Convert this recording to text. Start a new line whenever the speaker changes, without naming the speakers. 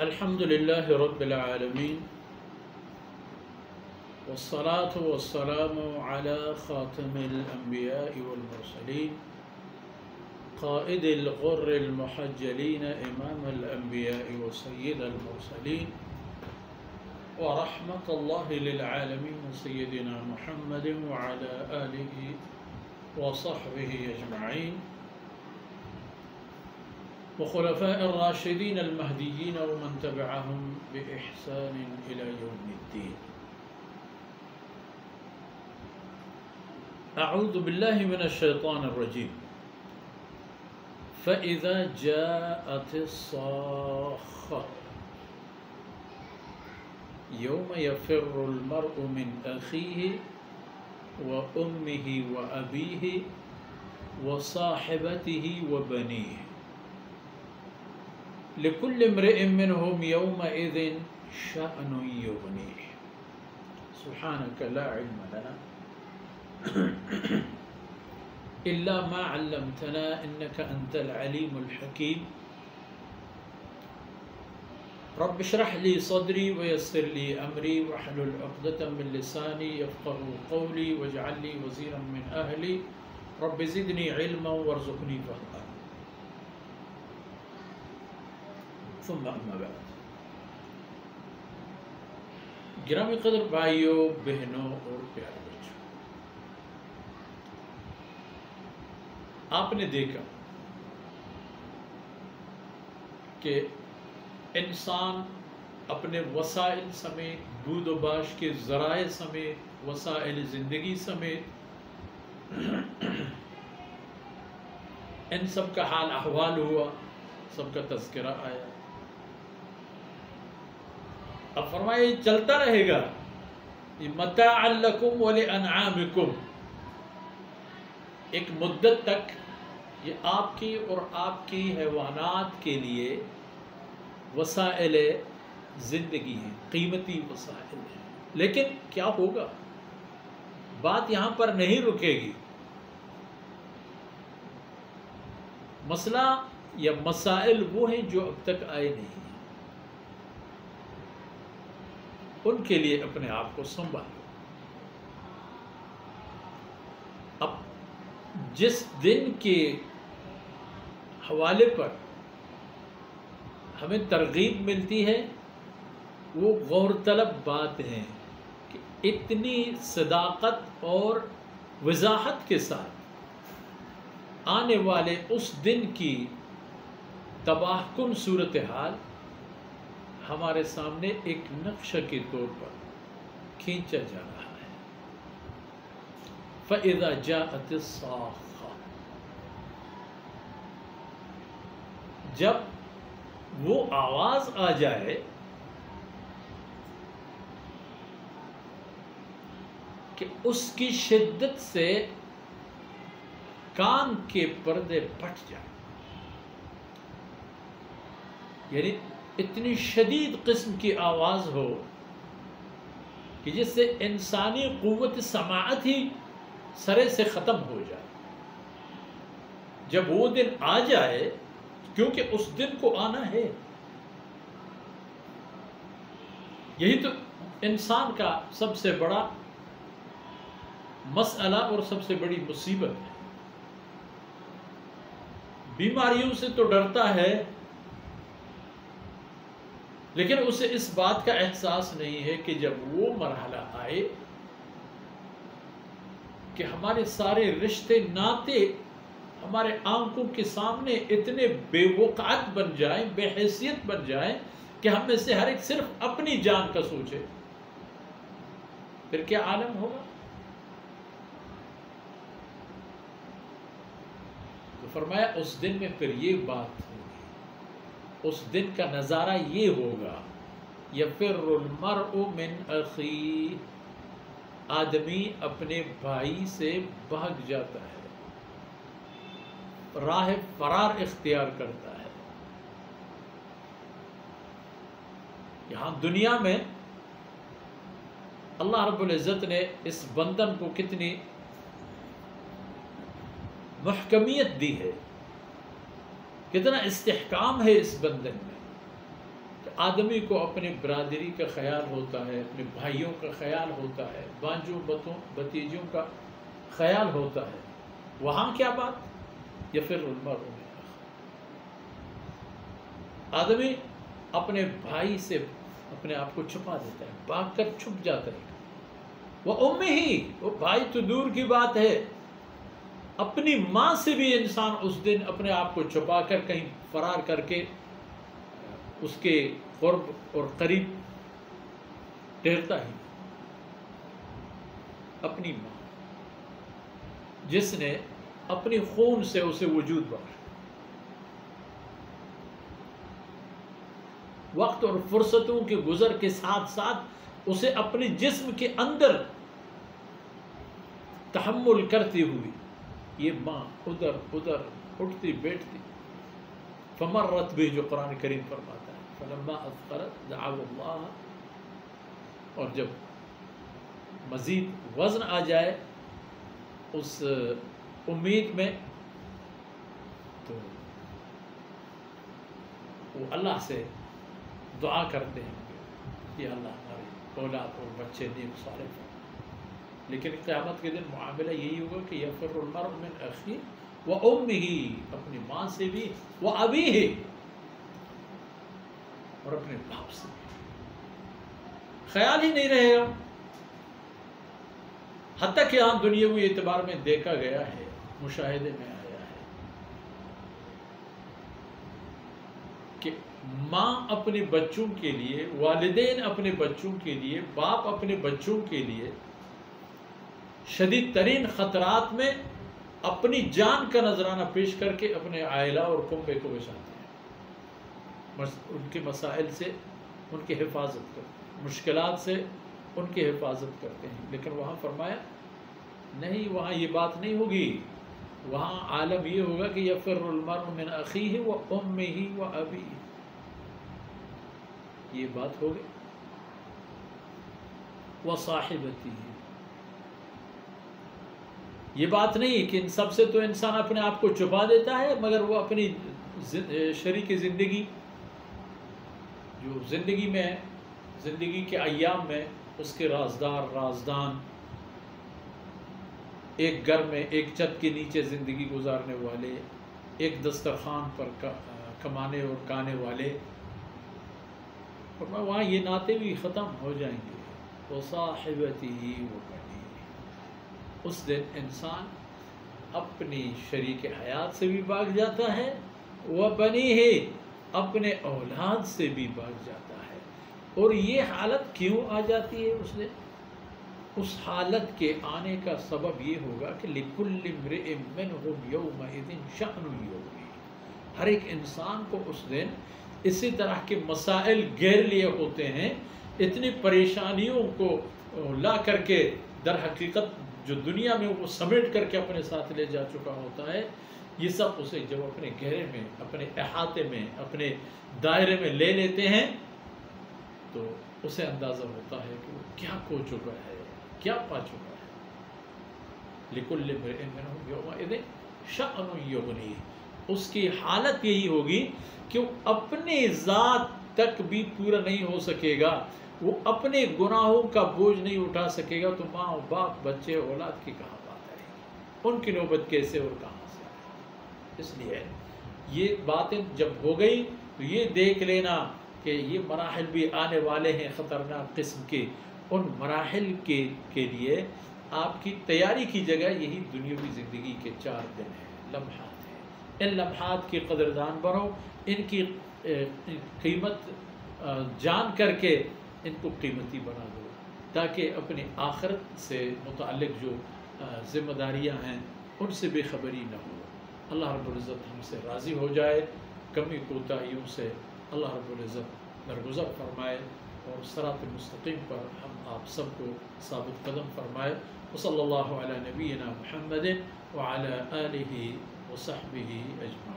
الحمد لله رب العالمين والصلاة والسلام على خاتم الأنبياء والمرسلين قائد الغر المحجلين إمام الأنبياء وسيد المرسلين ورحمة الله للعالمين سيدنا محمد وعلى آله وصحبه أجمعين وخلفاء الراشدين المهديين ومن تبعهم بإحسان إلى يوم الدين. أعوذ بالله من الشيطان الرجيم. فإذا جاءت الصاخة يوم يفر المرء من أخيه وأمه وأبيه وصاحبته وبنيه لكل امرئ منهم يومئذ شأن يغنيه. سبحانك لا علم لنا إلا ما علمتنا إنك أنت العليم الحكيم. رب اشرح لي صدري ويسر لي أمري واحلل عقدة من لساني يفقهوا قولي واجعل لي وزيرا من أهلي رب زدني علما وارزقني فهما. ثم أما بعد. گرامی قدر بھائیوں، بہنوں اور پیارے بچوں، آپ نے دیکھا کہ انسان اپنے وسائل سمیت، بود و باش کے ذرائع سمیت، وسائل زندگی سمیت ان سب کا حال احوال ہوا، سب کا تذکرہ آیا. اب فرمایا یہ چلتا رہے گا، یہ متاعا لکم ولانعامکم، ایک مدت تک یہ آپ کی اور آپ کی حیوانات کے لیے وسائل زندگی ہیں، قیمتی وسائل ہیں. لیکن کیا ہوگا؟ بات یہاں پر نہیں رکے گی. مسئلہ یا مسائل وہ ہیں جو اب تک آئے نہیں ہیں، ان کے لیے اپنے آپ کو سنبھالو. اب جس دن کے حوالے پر ہمیں ترغیب ملتی ہے وہ غور طلب بات ہے کہ اتنی صداقت اور وضاحت کے ساتھ آنے والے اس دن کی تباہ کن صورتحال ہمارے سامنے ایک نقشہ کے طور پر کھینچا جا رہا ہے. فَإِذَا جَاءَتِ الصَّاخَّةُ، جب وہ آواز آ جائے کہ اس کی شدت سے کان کے پردے پھٹ جائیں، یعنی اتنی شدید قسم کی آواز ہو کہ جس سے انسانی قوت سماعت ہی سرے سے ختم ہو جائے. جب وہ دن آ جائے، کیونکہ اس دن کو آنا ہے، یہی تو انسان کا سب سے بڑا مسئلہ اور سب سے بڑی مصیبت ہے. بیماریوں سے تو ڈرتا ہے، لیکن اسے اس بات کا احساس نہیں ہے کہ جب وہ مرحلہ آئے کہ ہمارے سارے رشتے ناطے ہمارے آنکھوں کے سامنے اتنے بے وقعت بن جائیں، بے حیثیت بن جائیں کہ ہم میں سے ہر ایک صرف اپنی جان کا سوچے، پھر کیا عالم ہوگا؟ تو فرمایا اس دن میں پھر یہ بات ہوگی، اس دن کا نظارہ یہ ہوگا، یفر المرء من اخیہ، آدمی اپنے بھائی سے بھاگ جاتا ہے، راہ فرار اختیار کرتا ہے. یہاں دنیا میں اللہ رب العزت نے اس بندن کو کتنی محکمیت دی ہے، کتنا استحکام ہے اس بندن میں کہ آدمی کو اپنے برادری کا خیال ہوتا ہے، اپنے بھائیوں کا خیال ہوتا ہے، بانجوں بتیجوں کا خیال ہوتا ہے، وہاں کیا بات؟ یفر المرء من اخیہ، آدمی اپنے بھائی سے اپنے آپ کو چھپا دیتا ہے، بھاگ کر چھپ جاتا ہے۔ وہ امہ، وہ بھائی تو دور کی بات ہے، اپنی ماں سے بھی انسان اس دن اپنے آپ کو چھپا کر کہیں فرار کر کے اس کے قرب اور قریب ٹھہرتا ہی، اپنی ماں جس نے اپنی خون سے اسے وجود بخشا، وقت اور فرصتوں کے گزر کے ساتھ ساتھ اسے اپنے جسم کے اندر تحمل کرتی ہوئی یہ ماں ادھر ادھر اٹھتی بیٹھتی، فمرت بھی، جو قرآن کریم فرماتا ہے فلما اثقلت دعوا اللہ، اور جب مزید وزن آ جائے اس امید میں تو وہ اللہ سے دعا کرتے ہیں کہ اللہ ہمارے اولاد اور بچے نیک صالح ہوں۔ لیکن قیامت کے دن معاملہ یہی ہوگا کہ یفر المرء من اخیہ وامہ، اپنی ماں سے بھی، وابیہ، اور اپنے باپ سے بھی خیال ہی نہیں رہے گا۔ حتیٰ کہ یہاں دنیاوی اعتبار میں دیکھا گیا ہے، مشاہدے میں آیا ہے کہ ماں اپنے بچوں کے لیے، والدین اپنے بچوں کے لیے، باپ اپنے بچوں کے لیے شدید ترین خطرات میں اپنی جان کا نذرانہ پیش کر کے اپنے عائلہ اور کنبے کو بچاتے ہیں، ان کے مسائل سے ان کی حفاظت کرتے ہیں، مشکلات سے ان کی حفاظت کرتے ہیں۔ لیکن وہاں فرمایا نہیں، وہاں یہ بات نہیں ہوگی، وہاں عالم یہ ہوگا کہ یفر المرء من اخیہ وامہ وابیہ، یہ بات ہوگی، وصاحبتہ، یہ بات نہیں کہ ان سب سے تو انسان اپنے آپ کو چھپا دیتا ہے، مگر وہ اپنی شریک زندگی جو زندگی میں، زندگی کے ایام میں اس کے رازدار رازدان، ایک گھر میں ایک چھت کے نیچے زندگی گزارنے والے، ایک دسترخوان پر کمانے اور کھانے والے، اور وہاں یہ ناطے بھی ختم ہو جائیں گے۔ وصاحبتہ وبنیہ، اس دن انسان اپنی شریک حیات سے بھی بھاگ جاتا ہے، وبنیہ، اپنے اولاد سے بھی بھاگ جاتا ہے۔ اور یہ حالت کیوں آ جاتی ہے اس دن؟ اس حالت کے آنے کا سبب یہ ہوگا کہ لِكُلِّ امْرِئٍ مِّنْهُمْ يَوْمَئِذٍ شَأْنٌ يُغْنِيهِ، ہر ایک انسان کو اس دن اسی طرح کے مسائل گھیر لیے ہوتے ہیں، اتنی پریشانیوں کو لا کر کے در حقیقت جو دنیا میں وہ سمیٹ کر کے اپنے ساتھ لے جا چکا ہوتا ہے، یہ سب اسے جب اپنے گھیرے میں، اپنے احاطے میں، اپنے دائرے میں لے لیتے ہیں تو اسے اندازہ ہوتا ہے کہ وہ کیا کھو چکا ہے، کیا پا چکا ہے۔ لِكُلِّ امْرِئٍ مِّنْهُمْ يَوْمَئِذٍ شَأْنٌ يُغْنِيهِ، اس کی حالت یہی ہوگی کہ وہ اپنے ذات تک بھی پورا نہیں ہو سکے گا، وہ اپنے گناہوں کا بوجھ نہیں اٹھا سکے گا، تو ماں باپ بچے اولاد کی کہاں بات آئے گی، ان کی نوبت کیسے اور کہاں سے آئے گی۔ اس لیے یہ باتیں جب ہو گئی تو یہ دیکھ لینا کہ یہ مراحل بھی آنے والے ہیں خطرناک قسم کے، ان مراحل کے لیے آپ کی تیاری کی جگہ یہی دنیاوی زندگی کے 4 دن ہیں، لمحات ہیں، ان لمحات کی قدردان بنو، ان کی قیمت جان کر کے ان کو قیمتی بنا دو، تاکہ اپنی آخرت سے متعلق جو ذمہ داریاں ہیں ان سے بے خبری نہ ہو۔ اللہ رب العزت ہم سے راضی ہو جائے، کمی کوتاہیوں سے اللہ رب العزت درگزر فرمائے، اور صراط مستقیم پر ہم آپ سب کو ثابت قدم فرمائے۔ وصلی اللہ علی نبینا محمد وعلی آلہ وصحبہ اجمعین۔